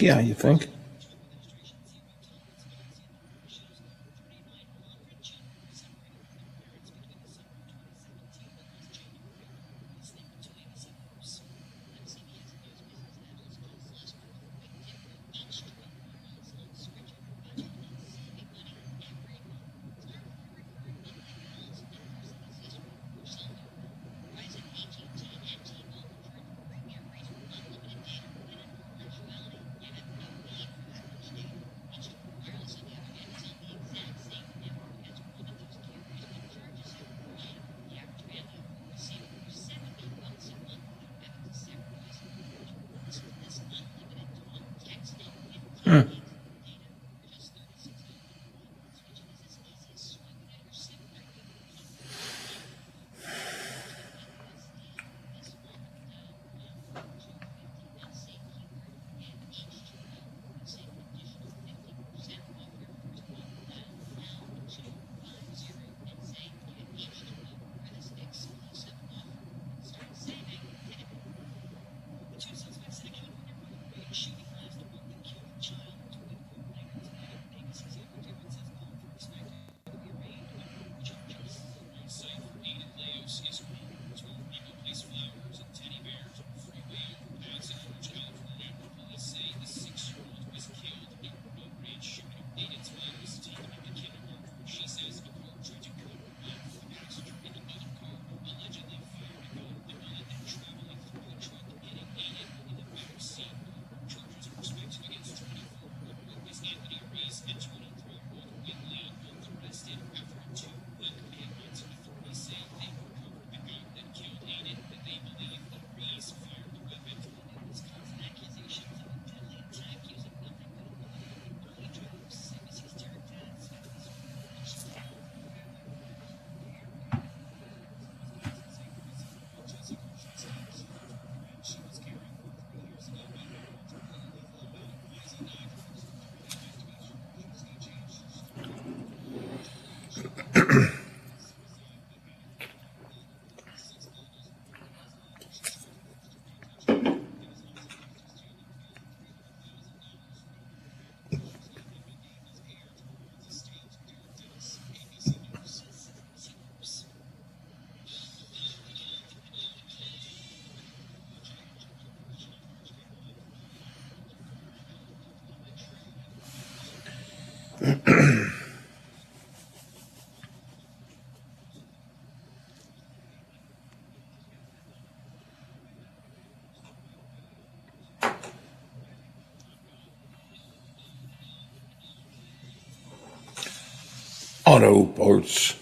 Yeah, you think? Auto parts.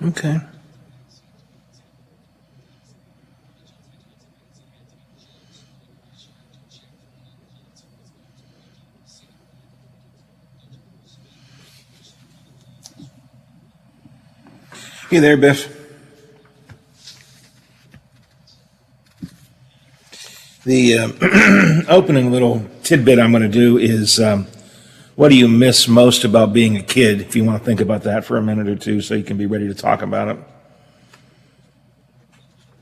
Okay. You there, Biff? The opening little tidbit I'm going to do is what do you miss most about being a kid? If you want to think about that for a minute or two so you can be ready to talk about it.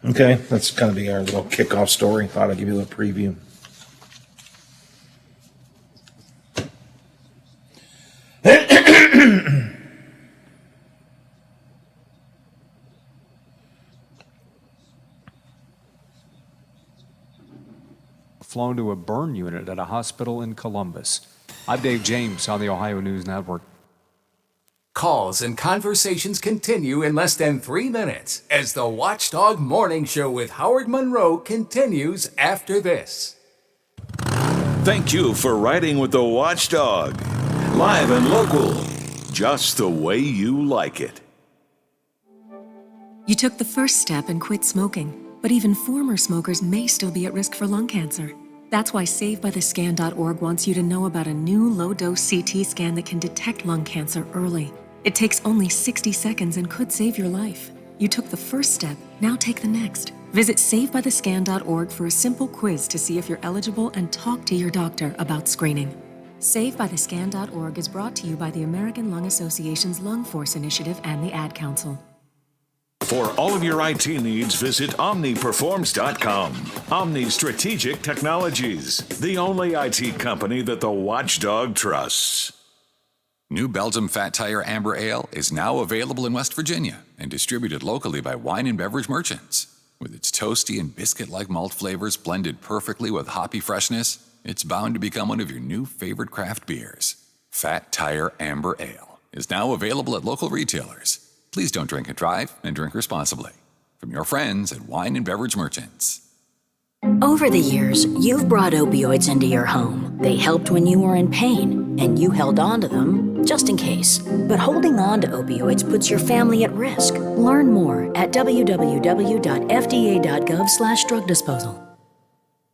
Okay, that's going to be our little kickoff story. Thought I'd give you a little preview. Flown to a burn unit at a hospital in Columbus. I'm Dave James on the Ohio News Network. Calls and conversations continue in less than 3 minutes as the Watchdog Morning Show with Howard Monroe continues after this. Thank you for riding with the Watchdog. Live and local, just the way you like it. You took the first step and quit smoking, but even former smokers may still be at risk for lung cancer. That's why SaveByTheScan.org wants you to know about a new low-dose CT scan that can detect lung cancer early. It takes only 60 seconds and could save your life. You took the first step, now take the next. Visit SaveByTheScan.org for a simple quiz to see if you're eligible and talk to your doctor about screening. SaveByTheScan.org is brought to you by the American Lung Association's Lung Force Initiative and the Ad Council. For all of your IT needs, visit OmniPerforms.com. Omni Strategic Technologies, the only IT company that the watchdog trusts. New Belgium Fat Tire Amber Ale is now available in West Virginia and distributed locally by wine and beverage merchants. With its toasty and biscuit-like malt flavors blended perfectly with hoppy freshness, it's bound to become one of your new favorite craft beers. Fat Tire Amber Ale is now available at local retailers. Please don't drink and drive, and drink responsibly. From your friends at Wine and Beverage Merchants. Over the years, you've brought opioids into your home. They helped when you were in pain, and you held on to them just in case. But holding on to opioids puts your family at risk. Learn more at www.fda.gov/drug disposal.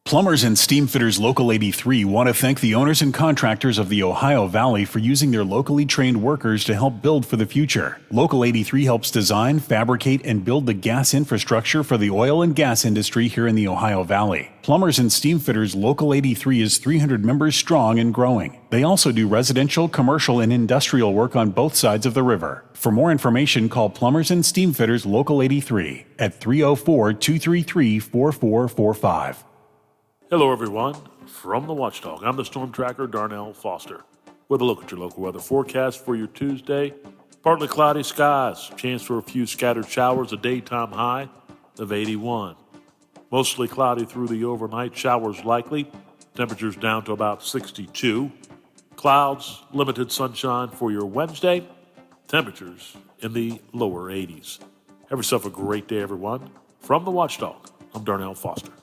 Plumbers and Steamfitters Local 83 want to thank the owners and contractors of the Ohio Valley for using their locally trained workers to help build for the future. Local 83 helps design, fabricate, and build the gas infrastructure for the oil and gas industry here in the Ohio Valley. Plumbers and Steamfitters Local 83 is 300 members strong and growing. They also do residential, commercial, and industrial work on both sides of the river. For more information, call Plumbers and Steamfitters Local 83 at 304-233-4445. Hello, everyone. From the Watchdog, I'm the Storm Tracker, Darnell Foster, with a look at your local weather forecast for your Tuesday. Partly cloudy skies, chance for a few scattered showers, a daytime high of 81. Mostly cloudy through the overnight, showers likely, temperatures down to about 62. Clouds, limited sunshine for your Wednesday, temperatures in the lower 80s. Have yourself a great day, everyone. From the Watchdog, I'm Darnell Foster.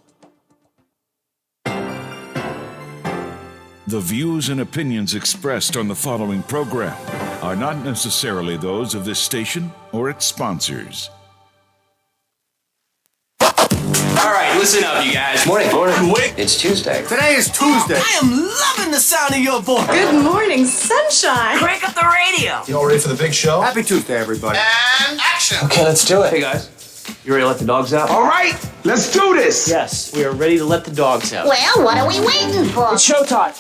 The views and opinions expressed on the following program are not necessarily those of this station or its sponsors. All right, listen up, you guys. Morning. Wait. It's Tuesday. Today is Tuesday. I am loving the sound of your voice. Good morning, sunshine. Crank up the radio. You all ready for the big show? Happy Tuesday, everybody. And action. Okay, let's do it. Hey, guys. You ready to let the dogs out? All right, let's do this. Yes, we are ready to let the dogs out. Well, what are we waiting for? It's showtime.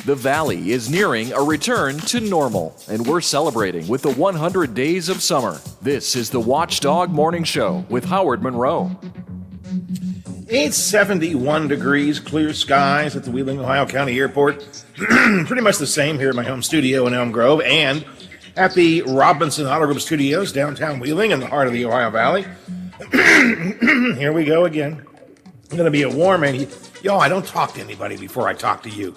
The Valley is nearing a return to normal, and we're celebrating with the 100 days of summer. This is the Watchdog Morning Show with Howard Monroe. It's 71 degrees, clear skies at the Wheeling, Ohio County Airport. Pretty much the same here at my home studio in Elm Grove and at the Robinson Auto Group Studios, downtown Wheeling in the heart of the Ohio Valley. Here we go again. It's going to be a warm and y'all, I don't talk to anybody before I talk to you.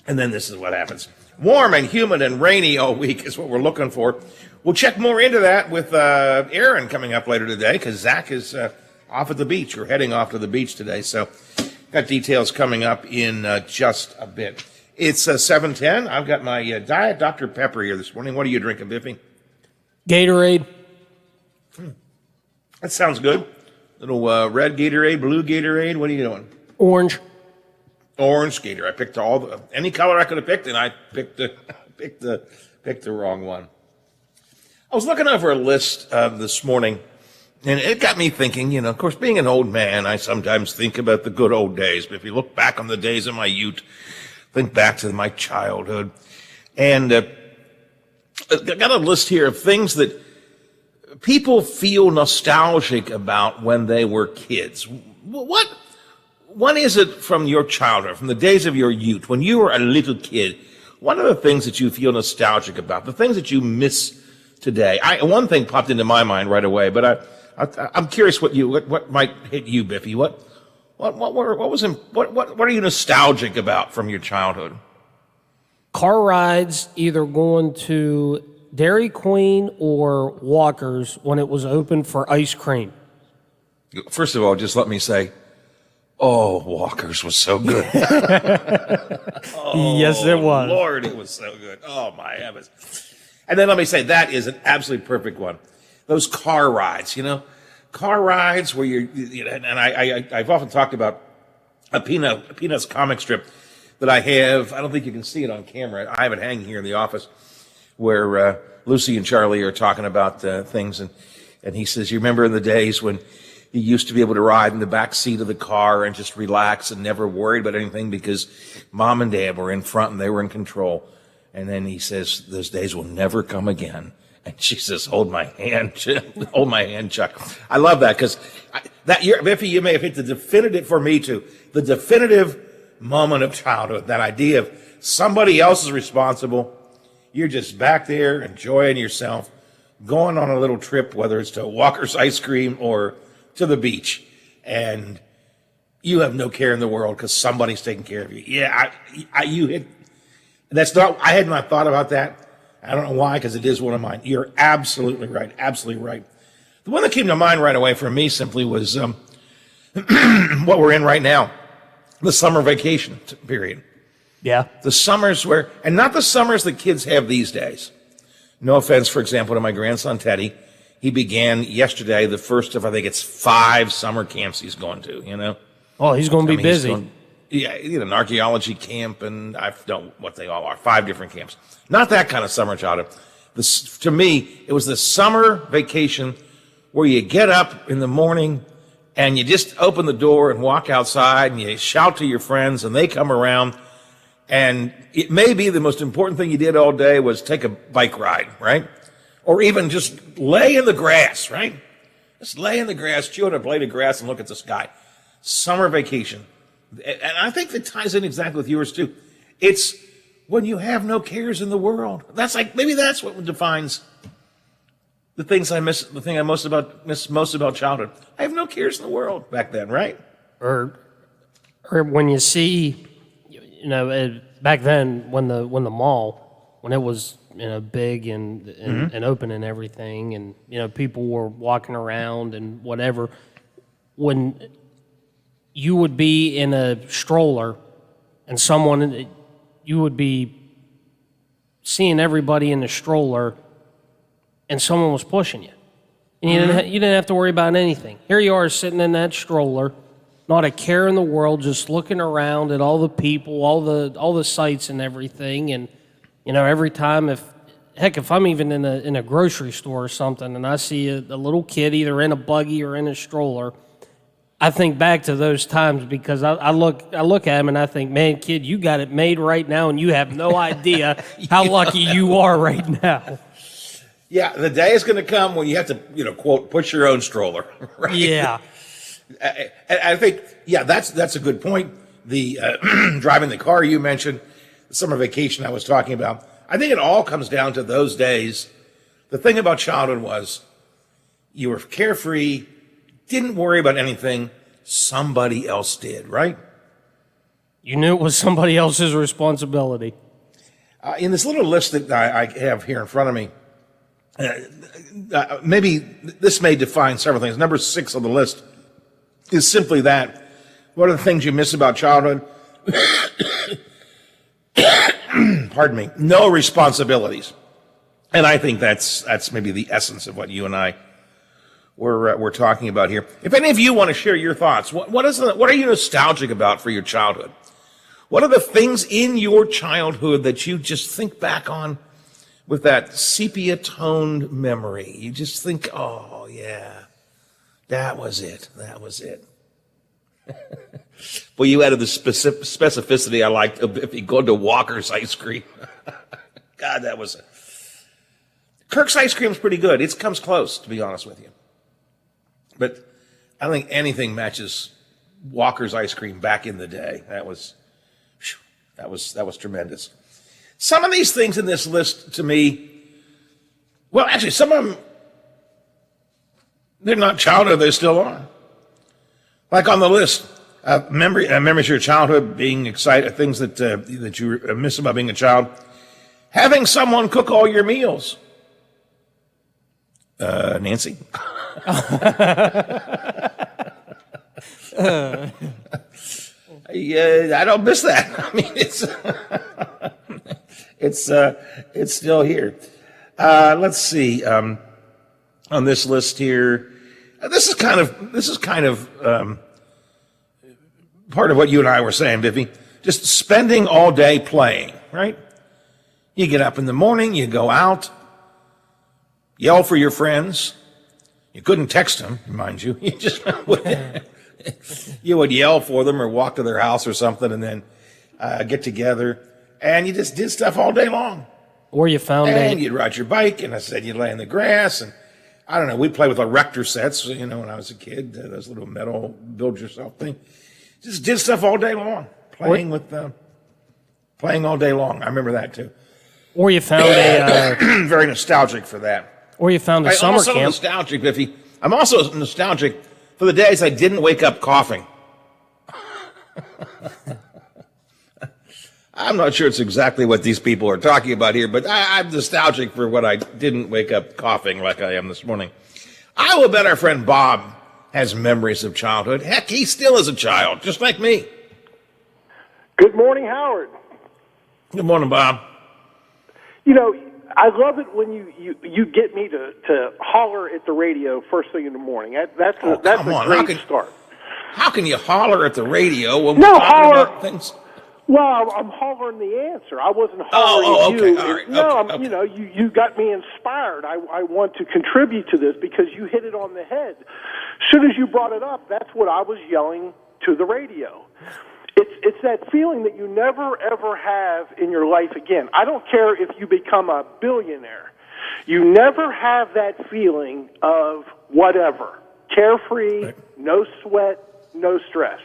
And then this is what happens. Warm and humid and rainy all week is what we're looking for. We'll check more into that with Aaron coming up later today because Zach is off at the beach or heading off to the beach today. So got details coming up in just a bit. It's 7:10. I've got my Diet Dr. Pepper here this morning. What are you drinking, Biffy? Gatorade. That sounds good. Little red Gatorade, blue Gatorade. What are you doing? Orange. Orange Gator. I picked any color I could have picked, and I picked the wrong one. I was looking over a list this morning, and it got me thinking. You know, of course, being an old man, I sometimes think about the good old days. But if you look back on the days of my youth, think back to my childhood, and I got a list here of things that people feel nostalgic about when they were kids. What is it from your childhood, from the days of your youth, when you were a little kid? What are the things that you feel nostalgic about, the things that you miss today? One thing popped into my mind right away, but I'm curious what might hit you, Biffy. What are you nostalgic about from your childhood? Car rides, either going to Dairy Queen or Walker's when it was open for ice cream. First of all, just let me say, Oh, Walker's was so good. Yes, it was. Lord, it was so good. Oh, my heavens. And then let me say, that is an absolutely perfect one. Those car rides, car rides where and I've often talked about a Peanuts comic strip that I have. I don't think you can see it on camera. I have it hanging here in the office where Lucy and Charlie are talking about things. And he says, you remember in the days when you used to be able to ride in the back seat of the car and just relax and never worry about anything because mom and dad were in front and they were in control. And then he says, those days will never come again. And she says, hold my hand, hold my hand, Chuck. I love that because Biffy, you may have hit the definitive, for me too, the definitive moment of childhood, that idea of somebody else is responsible. You're just back there enjoying yourself, going on a little trip, whether it's to Walker's Ice Cream or to the beach, and you have no care in the world because somebody's taking care of you. Yeah, you hit. That's not. I had not thought about that. I don't know why, because it is one of mine. You're absolutely right. Absolutely right. The one that came to mind right away for me simply was what we're in right now, the summer vacation period. Yeah. The summers and not the summers that kids have these days. No offense, for example, to my grandson, Teddy. He began yesterday the first of, I think it's 5 summer camps he's going to, Oh, he's going to be busy. An archaeology camp, and I don't know what they all are, 5 different camps. Not that kind of summer childhood. To me, it was the summer vacation where you get up in the morning and you just open the door and walk outside and you shout to your friends and they come around. And it may be the most important thing you did all day was take a bike ride, right? Or even just lay in the grass, right? Just lay in the grass, chew on a blade of grass and look at the sky. Summer vacation. And I think that ties in exactly with yours too. It's when you have no cares in the world. Maybe that's what defines the things I miss, the thing I miss most about childhood. I have no cares in the world back then, right? Or when you see, back then when the mall, when it was big and open and everything, and people were walking around and whatever, when you would be in a stroller and you would be seeing everybody in the stroller and someone was pushing you. And you didn't have to worry about anything. Here you are sitting in that stroller, not a care in the world, just looking around at all the people, all the sights and everything. And, every time if I'm even in a grocery store or something and I see a little kid either in a buggy or in a stroller, I think back to those times because I look at him and I think, man, kid, you got it made right now and you have no idea how lucky you are right now. Yeah, the day is going to come when you have to, quote, push your own stroller. Right? Yeah. I think, that's a good point. The driving the car you mentioned, the summer vacation I was talking about. I think it all comes down to those days. The thing about childhood was you were carefree, didn't worry about anything. Somebody else did, right? You knew it was somebody else's responsibility. In this little list that I have here in front of me, maybe this may define several things. Number 6 on the list is simply that. What are the things you miss about childhood? Pardon me. No responsibilities. And I think that's maybe the essence of what you and I we're talking about here. If any of you want to share your thoughts, what are you nostalgic about for your childhood? What are the things in your childhood that you just think back on with that sepia-toned memory? You just think, oh, yeah, that was it. That was it. Well, you added the specificity I liked if you go to Walker's Ice Cream. God, that was it. Kirk's Ice Cream is pretty good. It comes close, to be honest with you. But I don't think anything matches Walker's Ice Cream back in the day. That was tremendous. Some of these things in this list to me, well, actually, some of them, they're not childhood, they still are. Like on the list, memories of your childhood, being excited, things that you miss about being a child. Having someone cook all your meals. Nancy? Yeah, I don't miss that. I mean, it's still here. Let's see. On this list here, this is kind of part of what you and I were saying, Biffy. Just spending all day playing, right? You get up in the morning, you go out, yell for your friends. You couldn't text them, mind you. You just you would yell for them or walk to their house or something, and then get together, and you just did stuff all day long. Or you found and you'd ride your bike, and I said you'd lay in the grass, and I don't know. We'd play with erector sets, when I was a kid, those little metal build yourself thing. Just did stuff all day long, playing all day long. I remember that too. Or you found very nostalgic for that. Or you found a summer camp. Nostalgic, Biffy. I'm also nostalgic for the days I didn't wake up coughing. I'm not sure it's exactly what these people are talking about here, but I'm nostalgic for what I didn't wake up coughing like I am this morning. I will bet our friend Bob has memories of childhood. Heck, he still is a child, just like me. Good morning, Howard. Good morning, Bob. I love it when you get me to holler at the radio first thing in the morning. That's a great start. How can you holler at the radio when we're talking about things? Well, I'm hollering the answer. I wasn't hollering at you. All right. No, okay. You got me inspired. I want to contribute to this because you hit it on the head. As soon as you brought it up, that's what I was yelling to the radio. It's that feeling that you never, ever have in your life again. I don't care if you become a billionaire. You never have that feeling of whatever. Carefree, no sweat, no stress.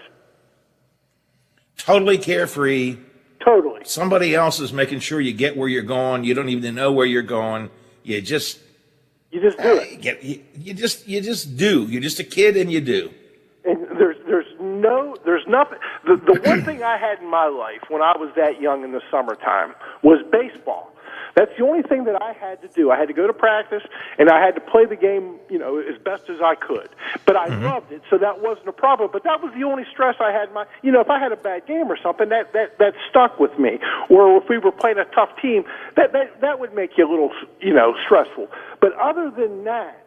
Totally carefree. Totally. Somebody else is making sure you get where you're going. You don't even know where you're going. You just do it. You just do. You're just a kid and you do. And there's nothing. The one thing I had in my life when I was that young in the summertime was baseball. That's the only thing that I had to do. I had to go to practice, and I had to play the game, as best as I could. But I loved it, so that wasn't a problem. But that was the only stress I had. If I had a bad game or something, that stuck with me. Or if we were playing a tough team, that would make you a little, stressful. But other than that,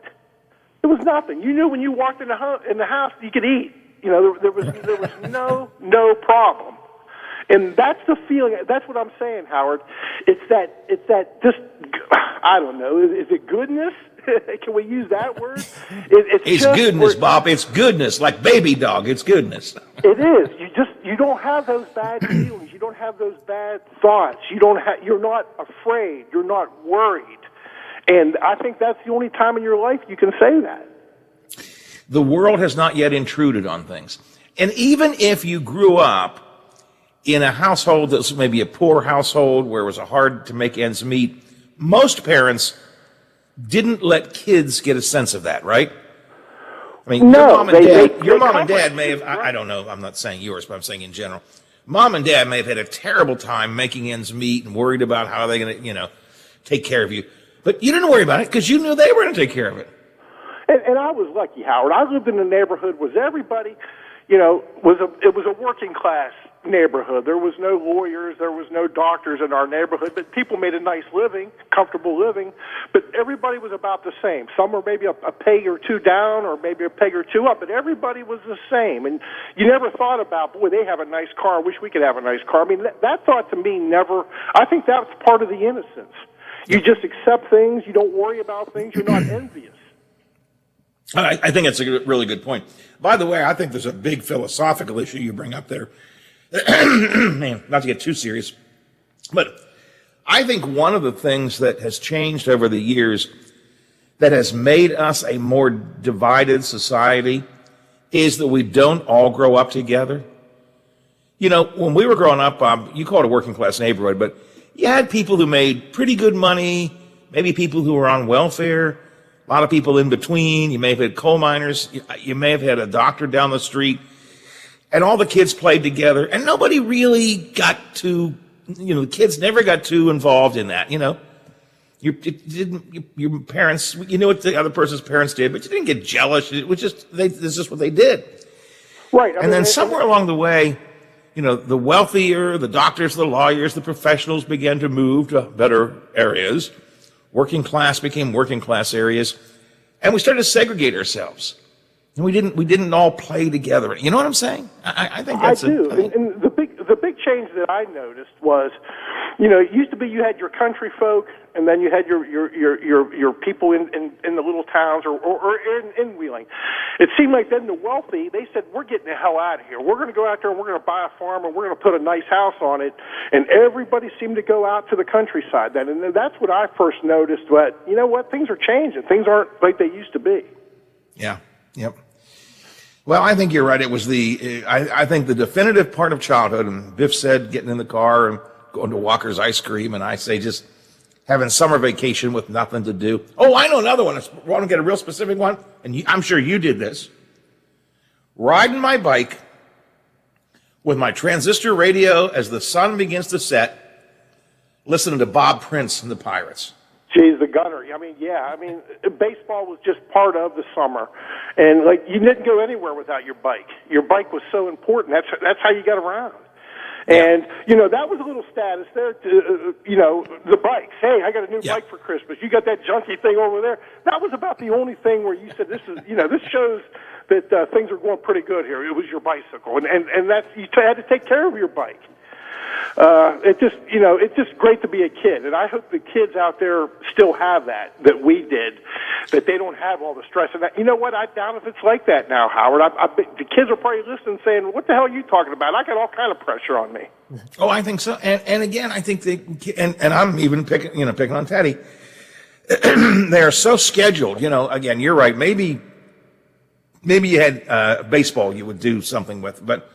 it was nothing. You knew when you walked in the house, you could eat. There was no problem. And that's the feeling. That's what I'm saying, Howard. It's that just, I don't know. Is it goodness? Can we use that word? It's goodness, Bob. It's goodness, like baby dog. It's goodness. It is. You don't have those bad feelings. You don't have those bad thoughts. You're not afraid. You're not worried. And I think that's the only time in your life you can say that. The world has not yet intruded on things. And even if you grew up in a household that was maybe a poor household where it was hard to make ends meet, most parents didn't let kids get a sense of that, right? I mean, your mom and dad may have, I don't know, I'm not saying yours, but I'm saying in general. Mom and dad may have had a terrible time making ends meet and worried about how they're going to, take care of you. But you didn't worry about it because you knew they were going to take care of it. And I was lucky, Howard. I lived in a neighborhood where everybody, it was a working class neighborhood. There was no lawyers, there was no doctors in our neighborhood, but people made a nice living, comfortable living, but everybody was about the same. Some were maybe a peg or two down or maybe a peg or two up, but everybody was the same. And you never thought about, boy, they have a nice car, I wish we could have a nice car. I mean, that thought to me never, I think that's part of the innocence. You just accept things, you don't worry about things, you're not envious. I think it's a really good point. By the way, I think there's a big philosophical issue you bring up there. Man, not to get too serious, but I think one of the things that has changed over the years that has made us a more divided society is that we don't all grow up together. When we were growing up, you call it a working class neighborhood, but you had people who made pretty good money, maybe people who were on welfare, a lot of people in between. You may have had coal miners. You may have had a doctor down the street. And all the kids played together. And nobody really got too, the kids never got too involved in that, Your parents, you knew what the other person's parents did, but you didn't get jealous. It was just, this is what they did. Right. And then somewhere along the way, the wealthier, the doctors, the lawyers, the professionals began to move to better areas. Working class became working class areas. And we started to segregate ourselves. And we didn't all play together. You know what I'm saying? I think that's And the big change that I noticed was, it used to be you had your country folk, and then you had your people in the little towns or in Wheeling. It seemed like then the wealthy, they said, we're getting the hell out of here. We're going to go out there and we're going to buy a farm and we're going to put a nice house on it. And everybody seemed to go out to the countryside then. And that's what I first noticed. But you know what? Things are changing. Things aren't like they used to be. Yeah. Yep. Well, I think you're right. It was I think the definitive part of childhood, and Biff said getting in the car and going to Walker's Ice Cream, and I say just having summer vacation with nothing to do. Oh, I know another one. I want to get a real specific one, and I'm sure you did this. Riding my bike with my transistor radio as the sun begins to set, listening to Bob Prince and the Pirates. Geez, the gunner. Baseball was just part of the summer, and you didn't go anywhere without your bike. Your bike was so important. That's how you got around. And that was a little status there. The bikes. Hey, I got a new bike for Christmas. You got that junky thing over there. That was about the only thing where you said, this shows that things are going pretty good here. It was your bicycle, and that's you had to take care of your bike. It's just great to be a kid, and I hope the kids out there still have that we did, that they don't have all the stress of that. You know what? I doubt if it's like that now, Howard. The kids are probably listening, saying, "What the hell are you talking about? I got all kind of pressure on me." Oh, I think so. And again, I think and I'm even picking on Teddy. They are so scheduled. Again, you're right. Maybe you had baseball you would do something with, but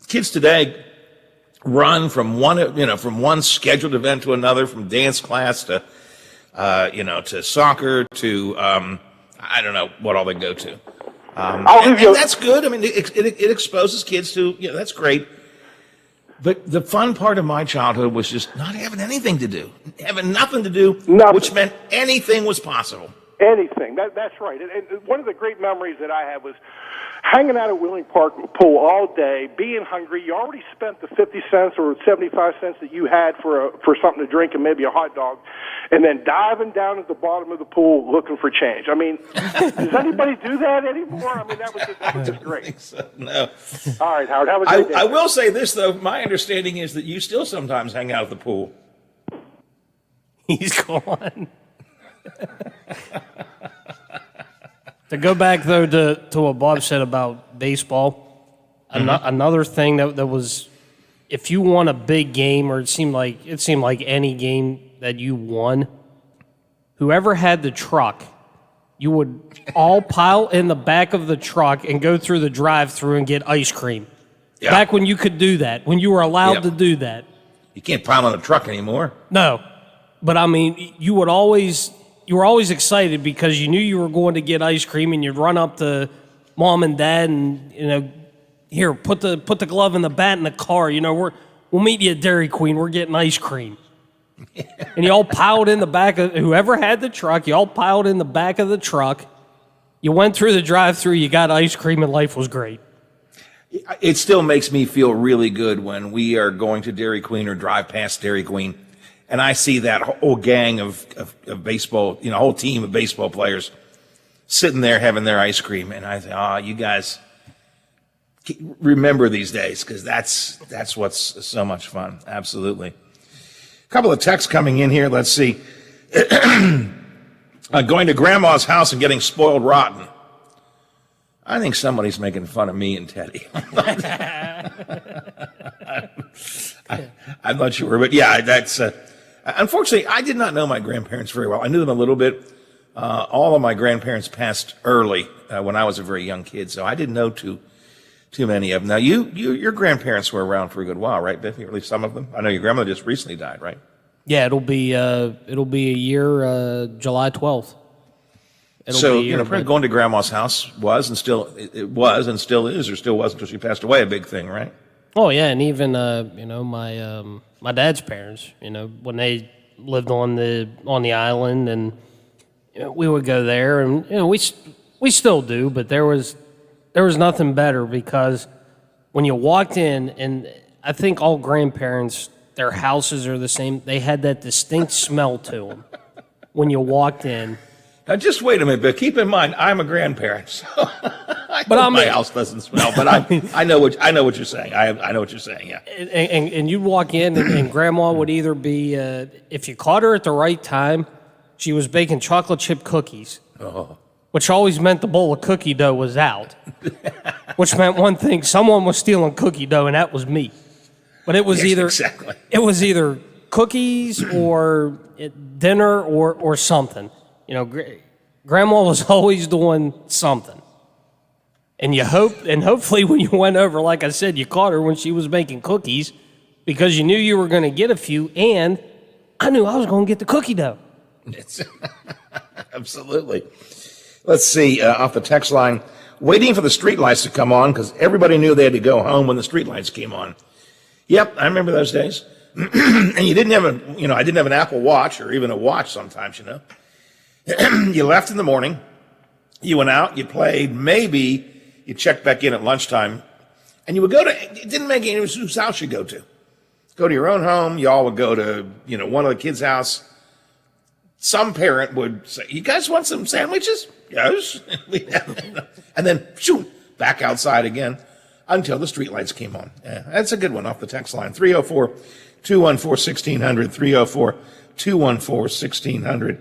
kids today run from one scheduled event to another, from dance class to to soccer to I don't know what all they go to. And that's good. It exposes kids to that's great. But the fun part of my childhood was just not having anything to do, having nothing to do, which meant anything was possible. Anything. That's right. And one of the great memories that I had was hanging out at Wheeling Park Pool all day, being hungry. You already spent the 50 cents or 75 cents that you had for something to drink and maybe a hot dog, and then diving down at the bottom of the pool looking for change. Does anybody do that anymore? That was just great. So, no. All right, Howard. Have a great day. I will say this, though. My understanding is that you still sometimes hang out at the pool. He's gone. To go back, though, to what Bob said about baseball, another thing that was, if you won a big game, or it seemed like any game that you won, whoever had the truck, you would all pile in the back of the truck and go through the drive-thru and get ice cream. Yeah. Back when you could do that, when you were allowed to do that. You can't pile on a truck anymore. No. But, you were always excited because you knew you were going to get ice cream, and you'd run up to mom and dad and, here, put the glove and the bat in the car. We'll meet you at Dairy Queen. We're getting ice cream. And you all piled in the back of, whoever had the truck, you all piled in the back of the truck. You went through the drive-thru, you got ice cream, and life was great. It still makes me feel really good when we are going to Dairy Queen or drive past Dairy Queen, and I see that whole gang of baseball, whole team of baseball players sitting there having their ice cream. And I say, you guys remember these days, because that's what's so much fun. Absolutely. A couple of texts coming in here. Let's see. Going to grandma's house and getting spoiled rotten. I think somebody's making fun of me and Teddy. I'm not sure, but yeah, that's... unfortunately, I did not know my grandparents very well. I knew them a little bit. All of my grandparents passed early when I was a very young kid, so I didn't know too many of them. Now, your grandparents were around for a good while, right, Biffy? Or at least some of them. I know your grandmother just recently died, right? Yeah, it'll be a year, July 12th. Going to grandma's house was and still is, or still was until she passed away, a big thing, right? Oh yeah, and even my dad's parents, when they lived on the island, and we would go there, and we still do, but there was there was nothing better because when you walked in, and I think all grandparents, their houses are the same. They had that distinct smell to them when you walked in. Now, just wait a minute, but keep in mind, I'm a grandparent, so my house doesn't smell. But I know what you're saying. I know what you're saying. Yeah. And you'd walk in, and Grandma would either be, if you caught her at the right time, she was baking chocolate chip cookies, which always meant the bowl of cookie dough was out, which meant one thing: someone was stealing cookie dough, and that was me. But it was it was either cookies or dinner or something. You know, Grandma was always doing something. And hopefully when you went over, like I said, you caught her when she was making cookies because you knew you were going to get a few, and I knew I was going to get the cookie dough. Absolutely. Let's see, off the text line, waiting for the street lights to come on because everybody knew they had to go home when the street lights came on. Yep, I remember those days. And you didn't have I didn't have an Apple Watch or even a watch sometimes, You left in the morning, you went out, you played, maybe you checked back in at lunchtime, and you would go to, it didn't make any difference whose house you go to. Go to your own home, you all would go to, one of the kids' house. Some parent would say, you guys want some sandwiches? Yes. And then, shoot, back outside again until the streetlights came on. Yeah, that's a good one off the text line. 304-214-1600, 304-214-1600.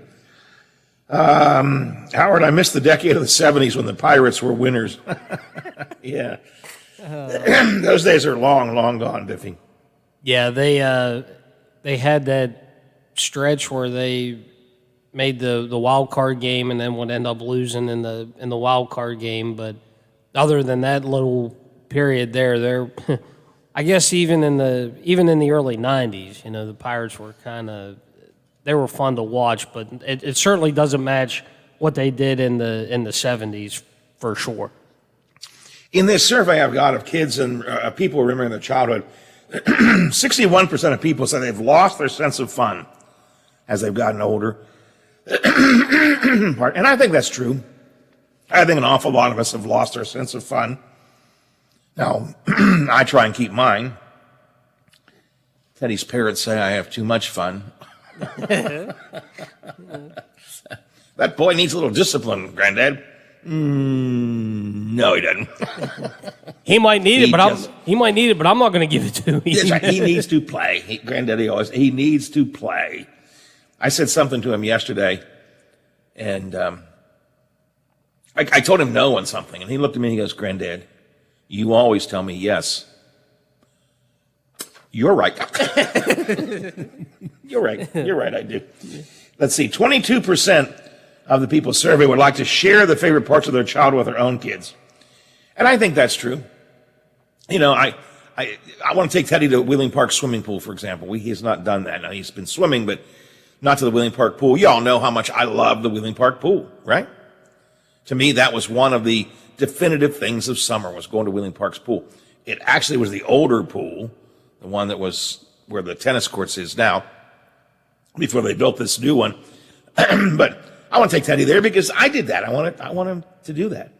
Howard, I missed the decade of the 70s when the Pirates were winners. Yeah. Those days are long, long gone, Biffy. Yeah, they had that stretch where they made the wild card game and then would end up losing in the wild card game. But other than that little period there, I guess even in the early 90s, the Pirates were they were fun to watch, but it certainly doesn't match what they did in the 70s for sure. In this survey I've got of kids and people remembering their childhood, 61% of people say they've lost their sense of fun as they've gotten older. And I think that's true. I think an awful lot of us have lost our sense of fun. Now, I try and keep mine. Teddy's parents say I have too much fun. That boy needs a little discipline, Granddad. No, he doesn't. He might need it, but I'm not going to give it to him. That's right. He needs to play. Granddaddy he needs to play. I said something to him yesterday, and I told him no on something, and he looked at me and he goes, Granddad, you always tell me yes. You're right. You're right. You're right, I do. Let's see, 22% of the people surveyed would like to share the favorite parts of their childhood with their own kids. And I think that's true. I want to take Teddy to Wheeling Park swimming pool, for example. He has not done that. Now, he's been swimming, but not to the Wheeling Park pool. You all know how much I love the Wheeling Park pool, right? To me, that was one of the definitive things of summer, was going to Wheeling Park's pool. It actually was the older pool, the one that was where the tennis courts is now, before they built this new one. But I want to take Teddy there because I did that. I want him to do that.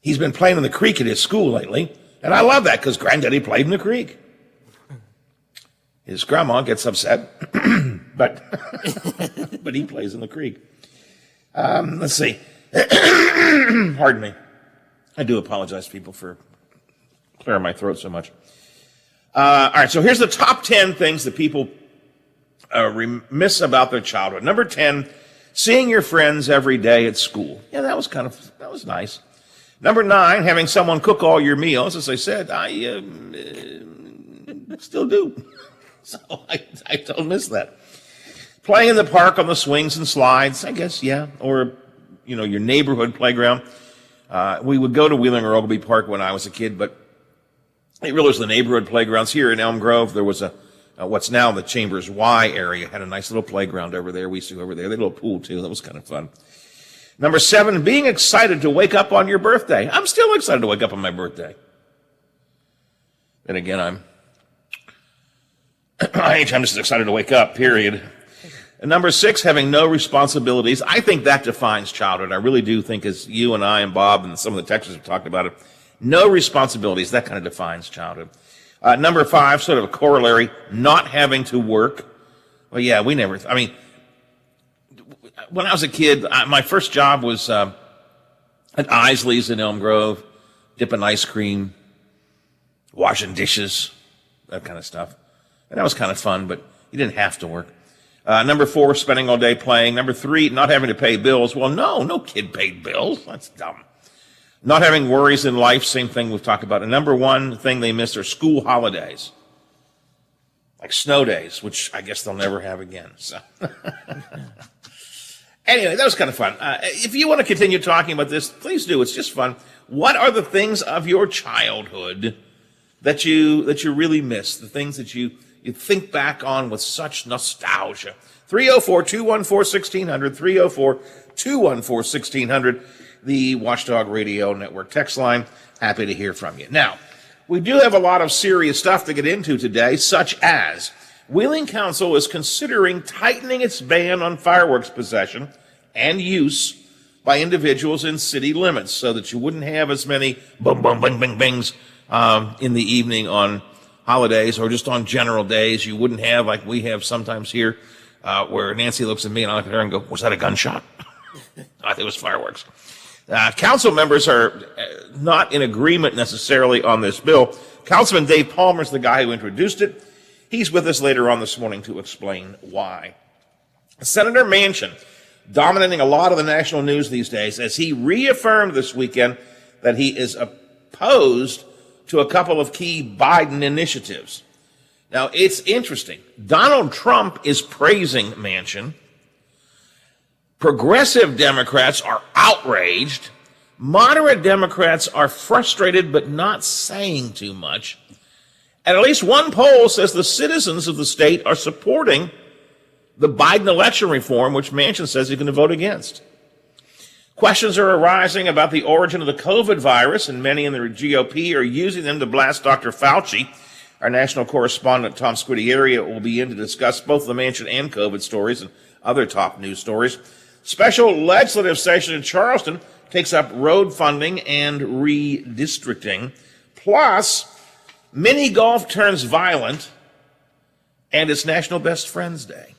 He's been playing in the creek at his school lately, and I love that because Granddaddy played in the creek. His grandma gets upset, but he plays in the creek. Let's see. Pardon me. I do apologize, people, for clearing my throat so much. All right, so here's the top 10 things that people miss about their childhood. Number 10, seeing your friends every day at school. Yeah, that was nice. Number 9, having someone cook all your meals. As I said, I still do. So I don't miss that. Playing in the park on the swings and slides, I guess, yeah. Or, your neighborhood playground. We would go to Wheeling or Ogilvy Park when I was a kid, but it really was the neighborhood playgrounds. Here in Elm Grove, there was what's now the Chambers Y area, had a nice little playground over there. We used to go over there. They had a little pool, too. That was kind of fun. Number 7, being excited to wake up on your birthday. I'm still excited to wake up on my birthday. And again, I'm just excited to wake up, period. And number 6, having no responsibilities. I think that defines childhood. I really do think, as you and I and Bob and some of the Texans have talked about it, no responsibilities, that kind of defines childhood. Number 5, sort of a corollary, not having to work. Well, yeah, when I was a kid, my first job was at Isley's in Elm Grove, dipping ice cream, washing dishes, that kind of stuff. And that was kind of fun, but you didn't have to work. Number 4, spending all day playing. Number 3, not having to pay bills. Well, no kid paid bills. That's dumb. Not having worries in life, same thing we've talked about. And number 1 thing they miss are school holidays, like snow days, which I guess they'll never have again. So, anyway, that was kind of fun. If you want to continue talking about this, please do. It's just fun. What are the things of your childhood that you really miss? The things that you think back on with such nostalgia. 304-214-1600, 304-214-1600. The Watchdog Radio Network text line. Happy to hear from you. Now, we do have a lot of serious stuff to get into today, such as Wheeling Council is considering tightening its ban on fireworks possession and use by individuals in city limits so that you wouldn't have as many boom, boom, bing, bing, bings in the evening on holidays or just on general days. You wouldn't have, like we have sometimes here, where Nancy looks at me and I look at her and go, was that a gunshot? I think it was fireworks. Council members are not in agreement necessarily on this bill. Councilman Dave Palmer is the guy who introduced it. He's with us later on this morning to explain why. Senator Manchin, dominating a lot of the national news these days, as he reaffirmed this weekend that he is opposed to a couple of key Biden initiatives. Now, it's interesting. Donald Trump is praising Manchin. Progressive Democrats are outraged. Moderate Democrats are frustrated but not saying too much. And at least one poll says the citizens of the state are supporting the Biden election reform, which Manchin says he's going to vote against. Questions are arising about the origin of the COVID virus, and many in the GOP are using them to blast Dr. Fauci. Our national correspondent, Tom Squitieri, will be in to discuss both the Manchin and COVID stories and other top news stories. Special legislative session in Charleston takes up road funding and redistricting. Plus, mini golf turns violent, and it's National Best Friends Day.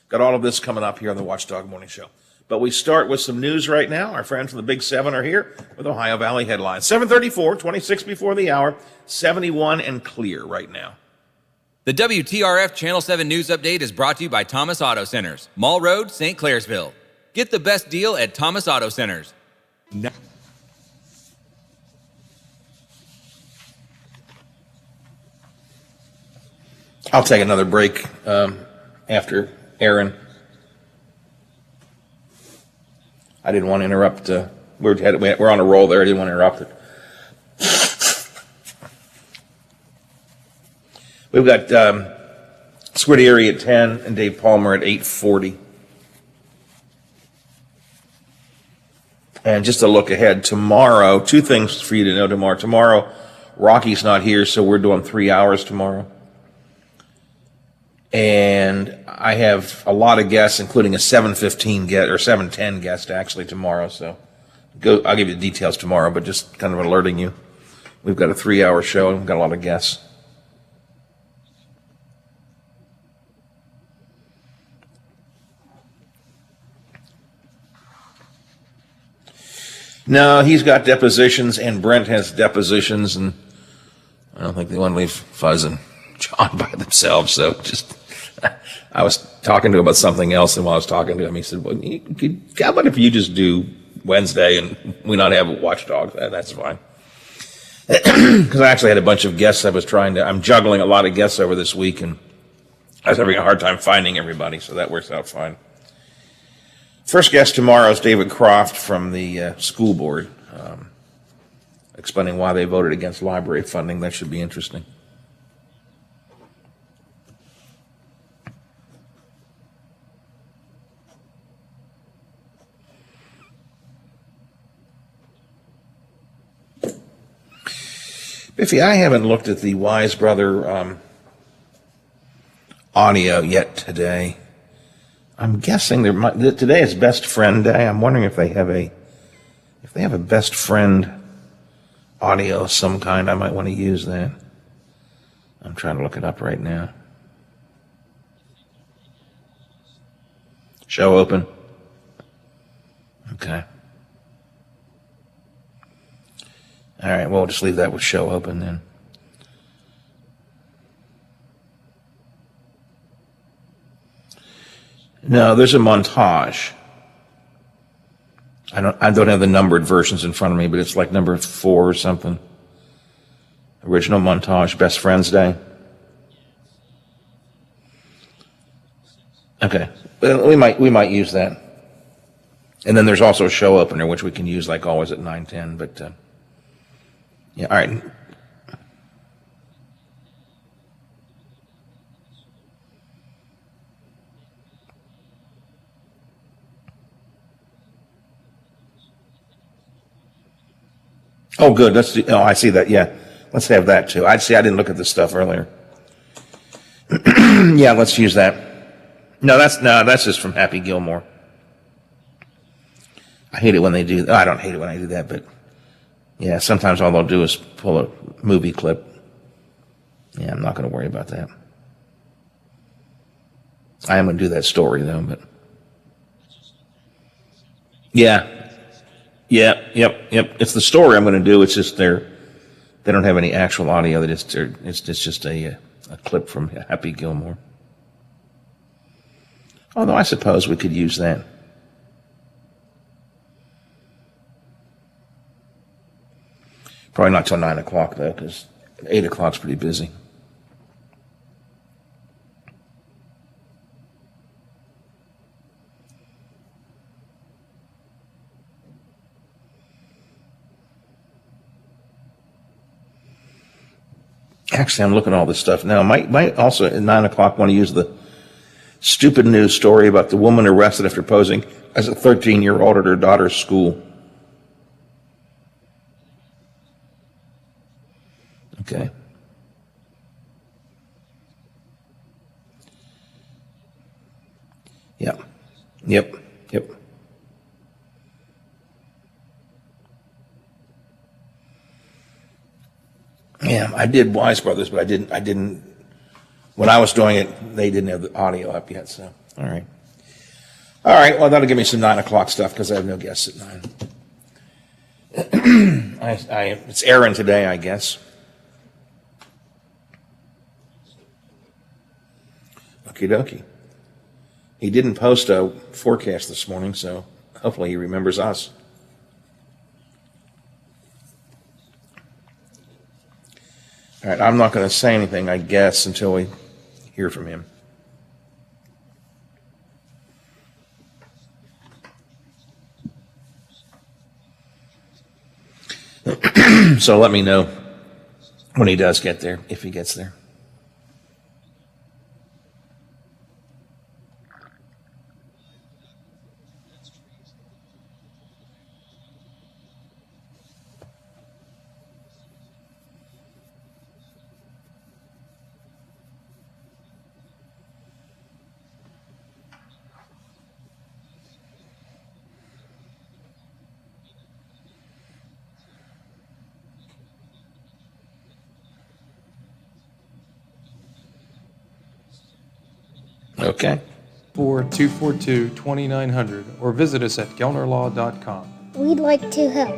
Got all of this coming up here on the Watchdog Morning Show. But we start with some news right now. Our friends from the Big 7 are here with Ohio Valley headlines. 7:34, 26 before the hour, 71 and clear right now. The WTRF Channel 7 News Update is brought to you by Thomas Auto Centers, Mall Road, St. Clairsville. Get the best deal at Thomas Auto Centers. I'll take another break after Aaron. I didn't want to interrupt. We're on a roll there. I didn't want to interrupt it. We've got Squitieri at 10 and Dave Palmer at 8:40. And just to look ahead, tomorrow, 2 things for you to know tomorrow. Tomorrow, Rocky's not here, so we're doing 3 hours tomorrow. And I have a lot of guests, including a 7:15 guest or 7:10 guest actually tomorrow. So I'll give you the details tomorrow, but just kind of alerting you. We've got a 3-hour show and we've got a lot of guests. No, he's got depositions and Brent has depositions, and I don't think they want to leave Fuzz and John by themselves. So I was talking to him about something else, and while I was talking to him, he said, well, how about if you just do Wednesday and we not have a watchdog? That's fine. Because I actually had a bunch of guests I'm juggling a lot of guests over this week, and I was having a hard time finding everybody, so that works out fine. First guest tomorrow is David Croft from the school board, explaining why they voted against library funding. That should be interesting. Biffy, I haven't looked at the Wise Brother audio yet today. I'm guessing today is Best Friend Day. I'm wondering if they have a best friend audio of some kind. I might want to use that. I'm trying to look it up right now. Show open. Okay. All right, well, we'll just leave that with show open then. No, there's a montage. I don't have the numbered versions in front of me, but it's like number 4 or something. Original montage, Best Friends Day. Okay, well, we might use that. And then there's also a show opener, which we can use like always at 9:10. But yeah, all right. Oh, good. I see that. Yeah, let's have that too. I didn't look at this stuff earlier. Yeah, let's use that. No, that's just from Happy Gilmore. I hate it when they do. I don't hate it when I do that, but yeah, sometimes all they'll do is pull a movie clip. Yeah, I'm not going to worry about that. I am going to do that story though, but yeah. Yep. It's the story I'm going to do. It's just they don't have any actual audio. It's just a clip from Happy Gilmore. Although I suppose we could use that. Probably not till 9 o'clock though, because 8 o'clock's pretty busy. Actually, I'm looking at all this stuff now. Might also at 9 o'clock want to use the stupid news story about the woman arrested after posing as a 13-year-old at her daughter's school. Okay. Yep. Yeah, I did Wise Brothers, but I didn't. When I was doing it, they didn't have the audio up yet. So, all right. Well, that'll give me some 9 o'clock stuff because I have no guests at 9. It's Aaron today, I guess. Okie dokie. He didn't post a forecast this morning, so hopefully he remembers us. All right, I'm not going to say anything, I guess, until we hear from him. So let me know when he does get there, if he gets there. Okay. 242-2900 or visit us at gelnerlaw.com. We'd like to help.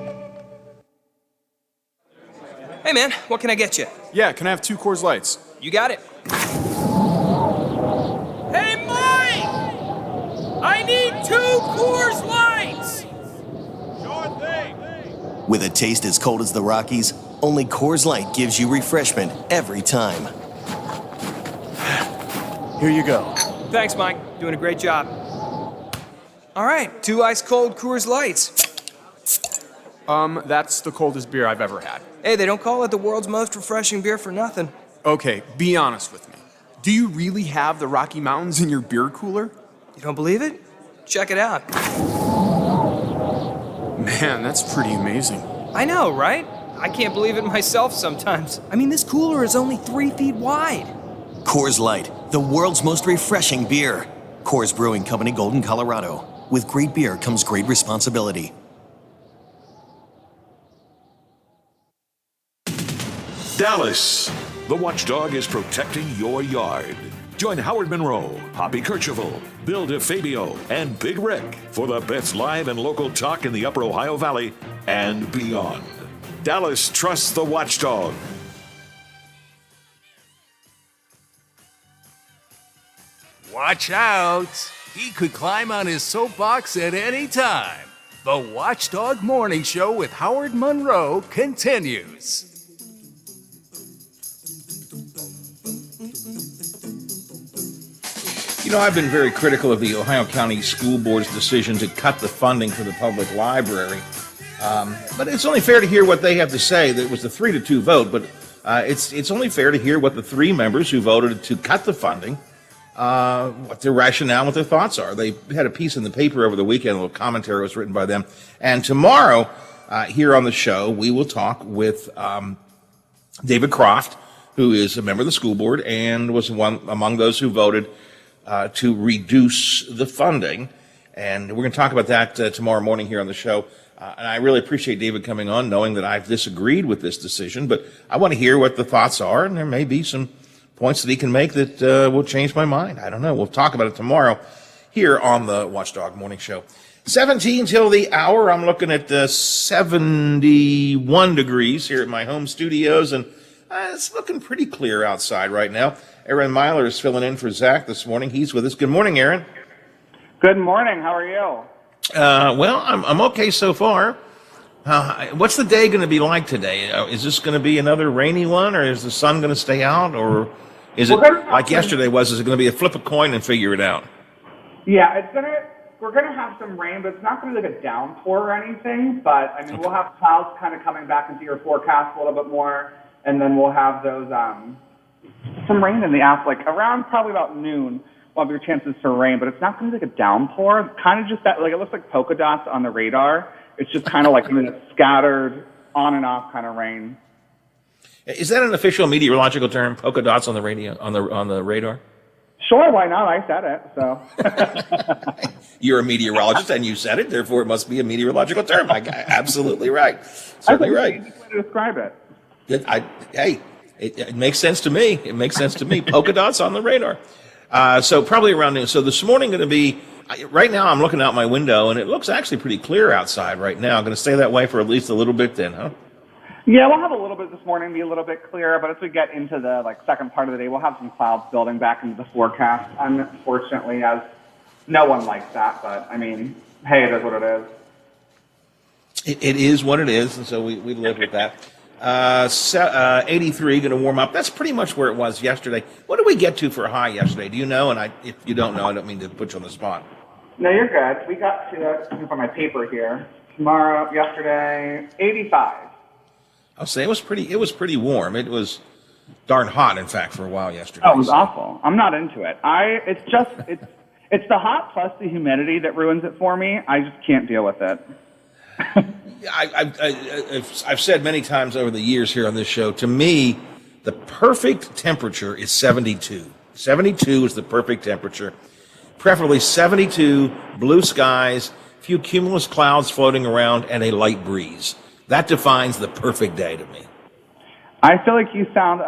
Hey man, what can I get you? Yeah, can I have 2 Coors Lights? You got it. Hey Mike! I need 2 Coors Lights! Sure thing. With a taste as cold as the Rockies, only Coors Light gives you refreshment every time. Here you go. Thanks, Mike. Doing a great job. All right, 2 ice cold Coors Lights. That's the coldest beer I've ever had. Hey, they don't call it the world's most refreshing beer for nothing. Okay, be honest with me. Do you really have the Rocky Mountains in your beer cooler? You don't believe it? Check it out. Man, that's pretty amazing. I know, right? I can't believe it myself sometimes. I mean, this cooler is only 3 feet wide. Coors Light, the world's most refreshing beer. Coors Brewing Company, Golden, Colorado. With great beer comes great responsibility. Dallas, the watchdog is protecting your yard. Join Howard Monroe, Hoppy Kercheval, Bill DeFabio, and Big Rick for the best live and local talk in the Upper Ohio Valley and beyond. Dallas trusts the watchdog. Watch out! He could climb on his soapbox at any time. The Watchdog Morning Show with Howard Monroe continues. You know, I've been very critical of the Ohio County School Board's decision to cut the funding for the public library. But it's only fair to hear what they have to say. That was a 3-2 vote, but it's only fair to hear what the three members who voted to cut the funding, what their rationale, what their thoughts are. They had a piece in the paper over the weekend, a little commentary was written by them. And tomorrow, here on the show, we will talk with David Croft, who is a member of the school board and was one among those who voted to reduce the funding. And we're going to talk about that tomorrow morning here on the show. And I really appreciate David coming on, knowing that I've disagreed with this decision. But I want to hear what the thoughts are, and there may be some points that he can make that will change my mind. I don't know. We'll talk about it tomorrow here on the Watchdog Morning Show. 17 till the hour. I'm looking at 71 degrees here at my home studios, and it's looking pretty clear outside right now. Aaron Myler is filling in for Zach this morning. He's with us. Good morning, Aaron. Good morning. How are you? Well, I'm okay so far. What's the day going to be like today? Is this going to be another rainy one, or is the sun going to stay out, or is it like yesterday was? Is it going to be a flip a coin and figure it out? Yeah, we're gonna have some rain, but it's not gonna be like a downpour or anything. But I mean, we'll have clouds kind of coming back into your forecast a little bit more, and then we'll have those some rain in the app, like around probably about noon. We'll have your chances for rain, but it's not gonna be like a downpour. Kind of just that, like it looks like polka dots on the radar. It's just kind of like scattered on and off kind of rain. Is that an official meteorological term? Polka dots on the radio on the radar? Sure, why not? I said it, so. You're a meteorologist, and you said it, therefore it must be a meteorological term. Absolutely right. Certainly right. That's the way to describe it. It makes sense to me. It makes sense to me. Polka dots on the radar. So probably around noon. So this morning going to be, right now I'm looking out my window, and it looks actually pretty clear outside right now. Going to stay that way for at least a little bit then, huh? Yeah, we'll have a little bit this morning, be a little bit clearer, but as we get into the second part of the day, we'll have some clouds building back into the forecast. Unfortunately, as no one likes that, but I mean, hey, it is what it is. It is what it is, and so we live with that. 83 going to warm up. That's pretty much where it was yesterday. What did we get to for a high yesterday? Do you know? And if you don't know, I don't mean to put you on the spot. No, you're good. We got to, on my paper here, yesterday, 85. I'll say it was pretty warm. It was darn hot, in fact, for a while yesterday. Oh, it was awful. I'm not into it. It's the hot plus the humidity that ruins it for me. I just can't deal with it. I've said many times over the years here on this show, to me, the perfect temperature is 72. 72 is the perfect temperature. Preferably 72, blue skies, few cumulus clouds floating around, and a light breeze. That defines the perfect day to me. I feel like you sound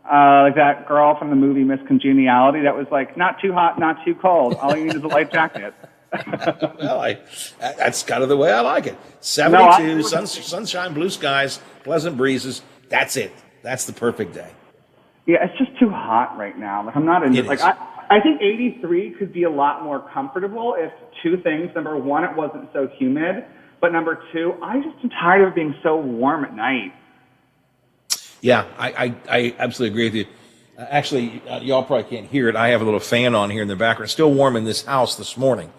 like that girl from the movie Miss Congeniality that was like, not too hot, not too cold. All you need is a light jacket. Well, that's kind of the way I like it. 72, sunshine, blue skies, pleasant breezes. That's it. That's the perfect day. Yeah, it's just too hot right now. Like I'm not into it. I think 83 could be a lot more comfortable if two things. Number one, it wasn't so humid. But number two, I just am tired of being so warm at night. Yeah, I absolutely agree with you. Actually, y'all probably can't hear it. I have a little fan on here in the background. Still warm in this house this morning.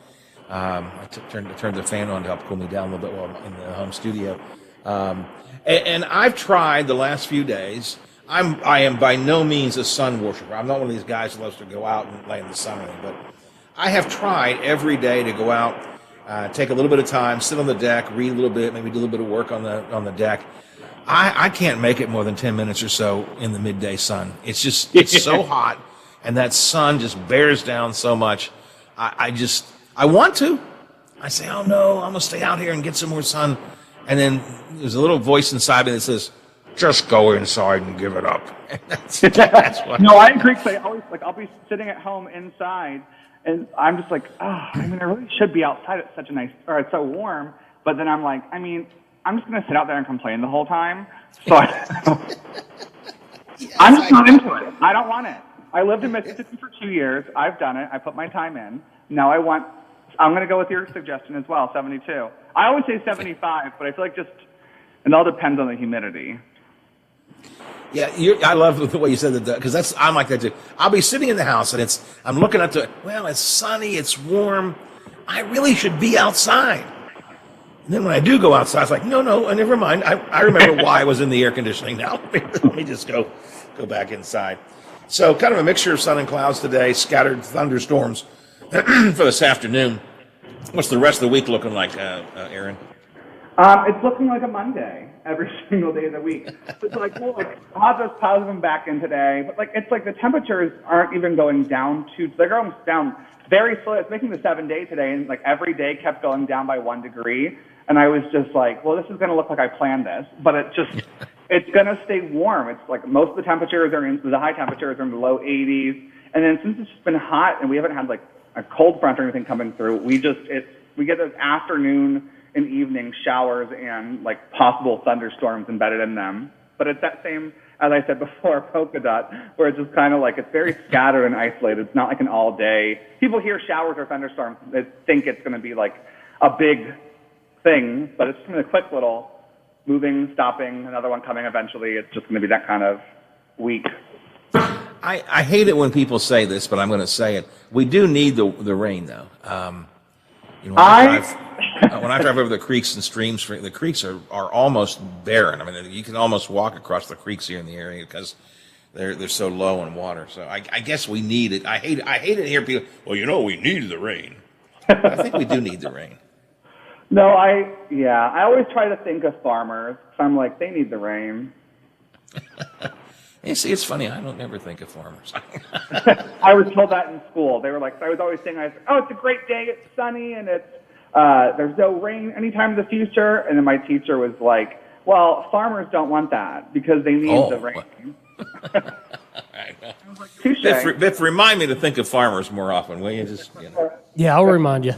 I turned the fan on to help cool me down a little bit while I'm in the home studio. And I've tried the last few days. I am by no means a sun worshiper. I'm not one of these guys who loves to go out and lay in the sun, but I have tried every day to go out, take a little bit of time, sit on the deck, read a little bit, maybe do a little bit of work on the deck. I can't make it more than 10 minutes or so in the midday sun. It's so hot. and that sun just bears down so much. I want to. I say, oh no, I'm gonna stay out here and get some more sun. And then there's a little voice inside me that says, just go inside and give it up. That's what. No, I agree. 'Cause I always I'll be sitting at home inside, and I'm just like, I really should be outside. It's such a nice, or it's so warm. But then I'm like, I'm just gonna sit out there and complain the whole time. So I'm just not into it. I don't want it. I lived in Mississippi for 2 years. I've done it. I put my time in. Now I'm going to go with your suggestion as well, 72. I always say 75, but I feel like it all depends on the humidity. Yeah, I love the way you said that, because I'm like that too. I'll be sitting in the house and I'm looking up to it. Well, it's sunny, it's warm. I really should be outside. And then when I do go outside, it's like, no, never mind. I remember why I was in the air conditioning now. Let me just go back inside. So kind of a mixture of sun and clouds today, scattered thunderstorms for this afternoon. What's the rest of the week looking like, Aaron? It's looking like a Monday every single day of the week. It's like, I'll have those clouds come back in today. But it's like the temperatures aren't even going down they're going down very slow. It's making the 7-day today, and every day kept going down by 1 degree. And I was just like, well, this is going to look like I planned this, but it's going to stay warm. It's like most of the temperatures the high temperatures are in the low 80s. And then since it's just been hot and we haven't had a cold front or anything coming through, we get those afternoon and evening showers and possible thunderstorms embedded in them. But it's that same, as I said before, polka dot, where it's just kind of it's very scattered and isolated. It's not like an all day. People hear showers or thunderstorms, they think it's going to be a big thing, but it's just going to be a quick little moving, stopping, another one coming eventually. It's just going to be that kind of week. I hate it when people say this, but I'm going to say it. We do need the rain, though. When I drive over the creeks and streams, the creeks are almost barren. You can almost walk across the creeks here in the area because they're so low in water. So I guess we need it. I hate it to hear people, well, we need the rain. But I think we do need the rain. No, I always try to think of farmers. So I'm like, they need the rain. You see, it's funny. I don't ever think of farmers. I was told that in school. They were I was always saying, oh, it's a great day. It's sunny and there's no rain anytime in the future. And then my teacher was like, well, farmers don't want that because they need the rain. Biff, remind me to think of farmers more often, will you? Yeah, I'll remind you.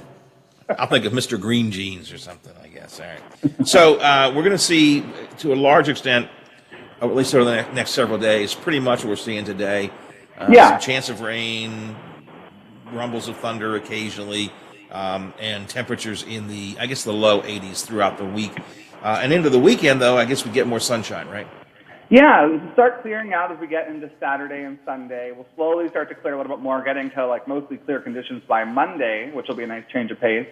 I'll think of Mr. Green Jeans or something, I guess. All right. So we're going to see, to a large extent, at least over the next several days, pretty much what we're seeing today. Some chance of rain, rumbles of thunder occasionally, and temperatures in the low 80s throughout the week. And into the weekend, though, I guess we get more sunshine, right? Yeah, it'll start clearing out as we get into Saturday and Sunday. We'll slowly start to clear a little bit more, getting to mostly clear conditions by Monday, which will be a nice change of pace.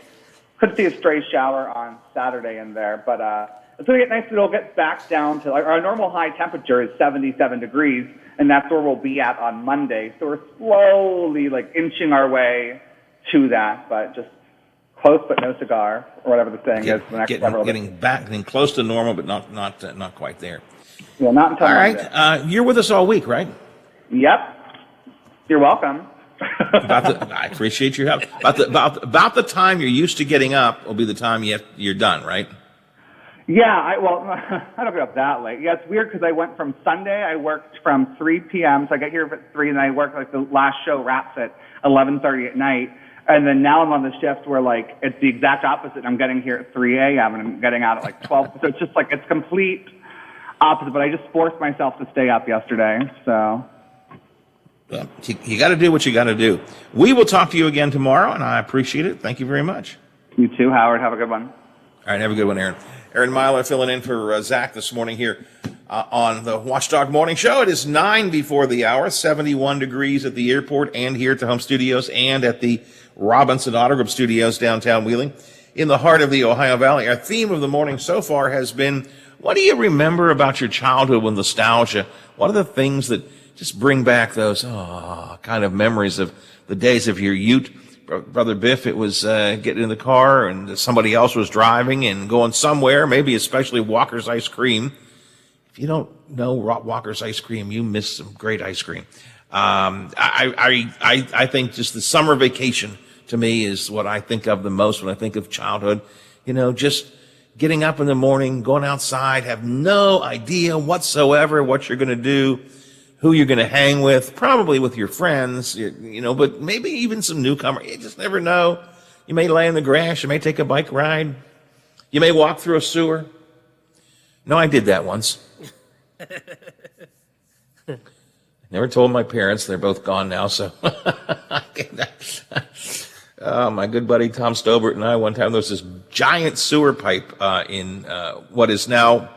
Could see a stray shower on Saturday in there, but it's going to get nice. It'll get back down to our normal high temperature is 77 degrees, and that's where we'll be at on Monday. So we're slowly inching our way to that, but just close but no cigar, or whatever the saying is. The next getting close to normal, but not quite there. Yeah, not until all Monday. Right. You're with us all week, right? Yep. You're welcome. I appreciate your help. About the time you're used to getting up will be the time you're done, right? Yeah, I don't get up that late. Yeah, it's weird because I went from Sunday, I worked from 3 p.m., so I get here at 3, and I work the last show wraps at 11:30 at night. And then now I'm on the shift where it's the exact opposite. I'm getting here at 3 a.m. and I'm getting out at 12. So it's just it's complete opposite, but I just forced myself to stay up yesterday, so. Well, you got to do what you got to do. We will talk to you again tomorrow, and I appreciate it. Thank you very much. You too, Howard. Have a good one. All right, have a good one, Aaron. Aaron Myler filling in for Zach this morning here on the Watchdog Morning Show. It is 9 before the hour, 71 degrees at the airport and here at the home studios and at the Robinson Auto Group Studios downtown Wheeling in the heart of the Ohio Valley. Our theme of the morning so far has been, what do you remember about your childhood with nostalgia? What are the things that just bring back those kind of memories of the days of your youth? Brother Biff, it was getting in the car and somebody else was driving and going somewhere, maybe especially Walker's Ice Cream. If you don't know Walker's Ice Cream, you missed some great ice cream. I think just the summer vacation to me is what I think of the most when I think of childhood. You know, just getting up in the morning, going outside, have no idea whatsoever what you're going to do, who you're going to hang with, probably with your friends, you know, but maybe even some newcomer. You just never know. You may lay in the grass. You may take a bike ride. You may walk through a sewer. No, I did that once. Never told my parents. They're both gone now, so. My good buddy Tom Stobert and I, one time, there was this giant sewer pipe in what is now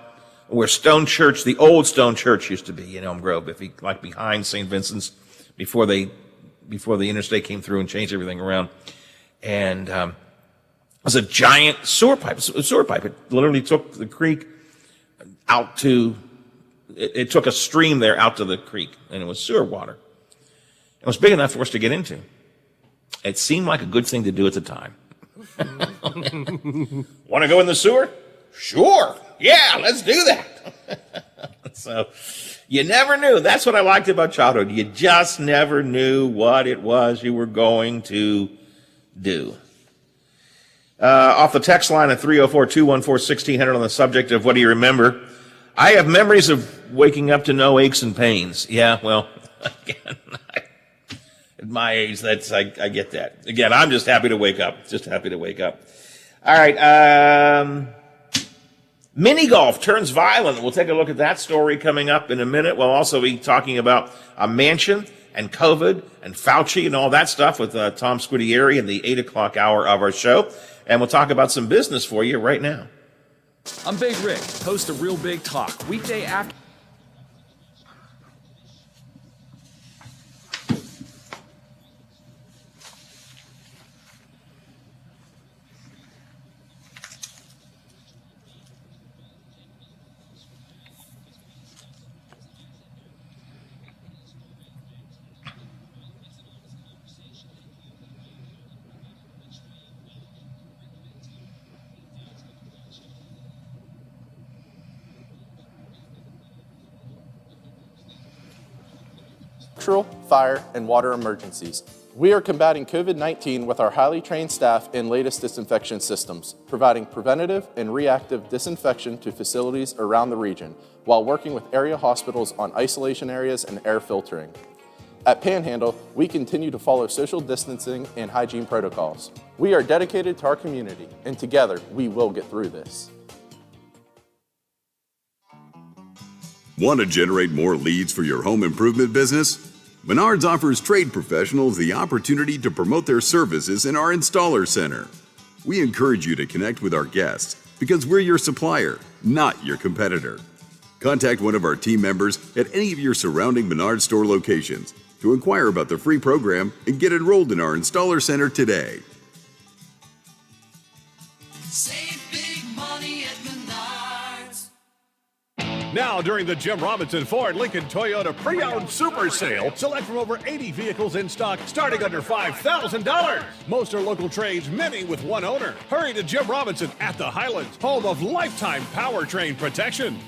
where Stone Church, the old Stone Church used to be in Elm Grove, like behind St. Vincent's, before the interstate came through and changed everything around. And it was a giant sewer pipe. It literally took the creek out to, it took a stream there out to the creek, and it was sewer water. It was big enough for us to get into. It seemed like a good thing to do at the time. Want to go in the sewer? Sure. Yeah, let's do that. So you never knew. That's what I liked about childhood. You just never knew what it was you were going to do. Off the text line at 304-214-1600 on the subject of what do you remember? I have memories of waking up to no aches and pains. Yeah, well, again, at my age, I get that. Again, I'm just happy to wake up. Just happy to wake up. All right. Mini golf turns violent. We'll take a look at that story coming up in a minute. We'll also be talking about a mansion and COVID and Fauci and all that stuff with Tom Squidieri in the 8 o'clock hour of our show. And we'll talk about some business for you right now. I'm Big Rick, host of Real Big Talk, weekday after. Fire, and water emergencies. We are combating COVID-19 with our highly trained staff and latest disinfection systems, providing preventative and reactive disinfection to facilities around the region, while working with area hospitals on isolation areas and air filtering. At Panhandle, we continue to follow social distancing and hygiene protocols. We are dedicated to our community, and together we will get through this. Want to generate more leads for your home improvement business? Menards offers trade professionals the opportunity to promote their services in our Installer Center. We encourage you to connect with our guests because we're your supplier, not your competitor. Contact one of our team members at any of your surrounding Menards store locations to inquire about the free program and get enrolled in our Installer Center today. Save big money at Menards. Now, during the Jim Robinson Ford Lincoln Toyota Pre-Owned Super Sale, select from over 80 vehicles in stock starting under $5,000. Most are local trades, many with one owner. Hurry to Jim Robinson at the Highlands, home of lifetime powertrain protection.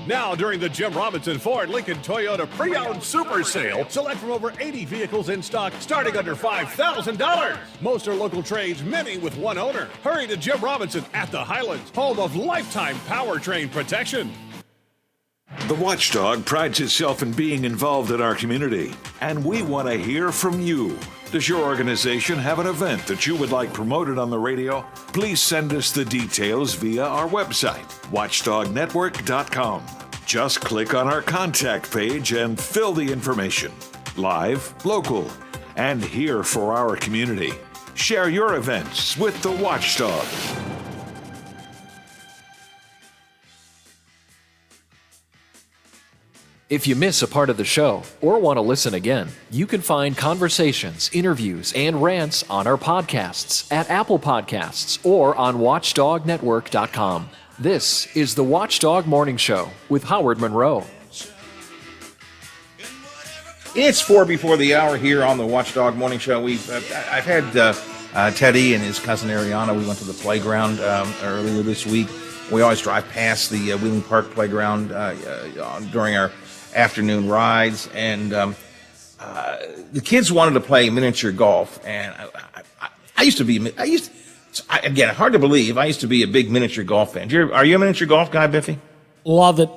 Now, during the Jim Robinson Ford Lincoln Toyota Pre-Owned Super Sale, select from over 80 vehicles in stock starting under $5,000. Most are local trades, many with one owner. Hurry to Jim Robinson at the Highlands, home of lifetime powertrain protection. The Watchdog prides itself in being involved in our community, and we want to hear from you. Does your organization have an event that you would like promoted on the radio? Please send us the details via our website, watchdognetwork.com. Just click on our contact page and fill the information. Live, local, and here for our community. Share your events with the Watchdog. If you miss a part of the show or want to listen again, you can find conversations, interviews, and rants on our podcasts at Apple Podcasts or on watchdognetwork.com. This is the Watchdog Morning Show with Howard Monroe. It's 4 before the hour here on the Watchdog Morning Show. I've had Teddy and his cousin Ariana. We went to the playground earlier this week. We always drive past the Wheeling Park playground during our afternoon rides, and the kids wanted to play miniature golf, and again, hard to believe, I used to be a big miniature golf fan. Are you a miniature golf guy, Biffy? Love it.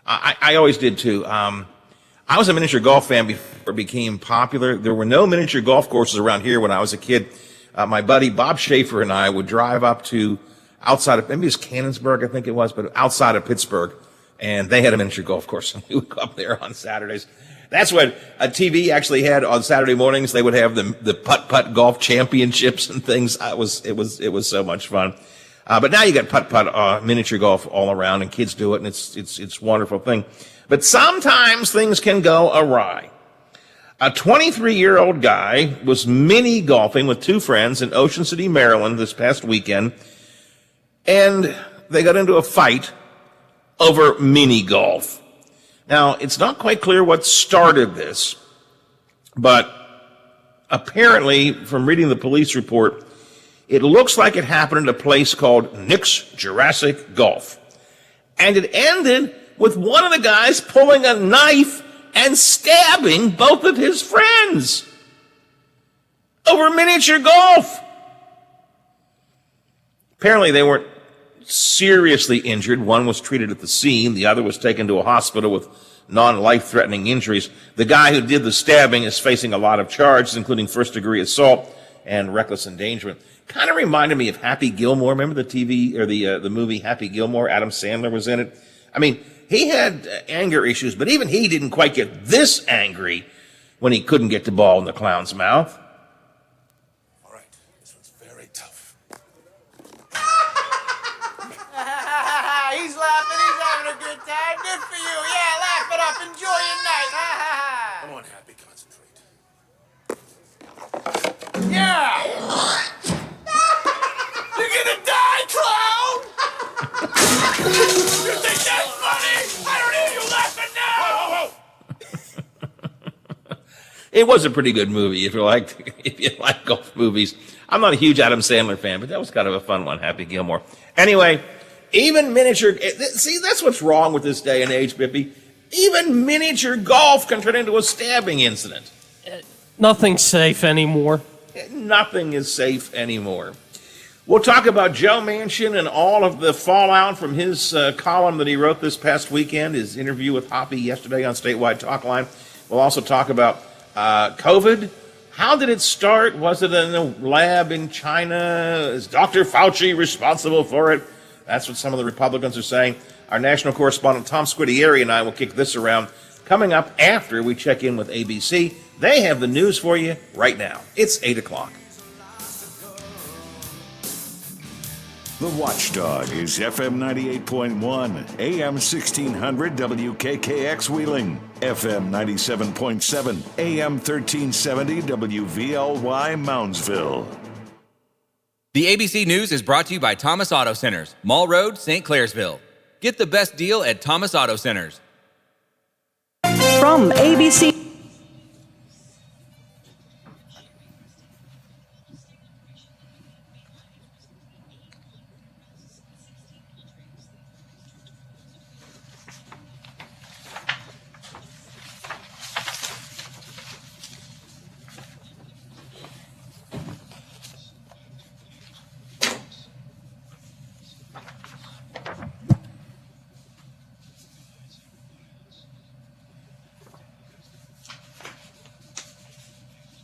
I always did too. I was a miniature golf fan before it became popular. There were no miniature golf courses around here when I was a kid. My buddy Bob Schaefer and I would drive up to outside of, maybe it's Cannonsburg, I think it was, but outside of Pittsburgh, and they had a miniature golf course, and we would go up there on Saturdays. That's what a TV actually had on Saturday mornings. They would have the putt-putt golf championships and things. It was so much fun. But now you got putt-putt miniature golf all around, and kids do it, and it's a wonderful thing. But sometimes things can go awry. A 23-year-old guy was mini golfing with two friends in Ocean City, Maryland this past weekend, and they got into a fight over mini golf. Now, it's not quite clear what started this, but apparently, from reading the police report, it looks like it happened at a place called Nick's Jurassic Golf. And it ended with one of the guys pulling a knife and stabbing both of his friends over miniature golf. Apparently, they weren't seriously injured. One was treated at the scene. The other was taken to a hospital with non-life-threatening injuries. The guy who did the stabbing is facing a lot of charges, including first-degree assault and reckless endangerment. Kind of reminded me of Happy Gilmore. Remember the TV or the movie Happy Gilmore? Adam Sandler was in it. I mean, he had anger issues, but even he didn't quite get this angry when he couldn't get the ball in the clown's mouth. All right, this one's very tough. He's laughing. He's having a good time. Good for you. Yeah, laugh it up. Enjoy your night. Come on, Happy, concentrate. Yeah! You're gonna die, clown! You think that's funny? I don't hear you laughing now! Whoa, It was a pretty good movie if you like golf movies. I'm not a huge Adam Sandler fan, but that was kind of a fun one, Happy Gilmore. Anyway, even miniature, see, that's what's wrong with this day and age, Bippy. Even miniature golf can turn into a stabbing incident. Nothing's safe anymore. Nothing is safe anymore. We'll talk about Joe Manchin and all of the fallout from his column that he wrote this past weekend, his interview with Hoppy yesterday on Statewide Talk Line. We'll also talk about COVID. How did it start? Was it in a lab in China? Is Dr. Fauci responsible for it? That's what some of the Republicans are saying. Our national correspondent Tom Squitieri and I will kick this around coming up after we check in with ABC. They have the news for you right now. It's 8 o'clock. The Watchdog is FM 98.1, AM 1600 WKKX Wheeling, FM 97.7, AM 1370 WVLY Moundsville. The ABC News is brought to you by Thomas Auto Centers, Mall Road, St. Clairsville. Get the best deal at Thomas Auto Centers. From ABC.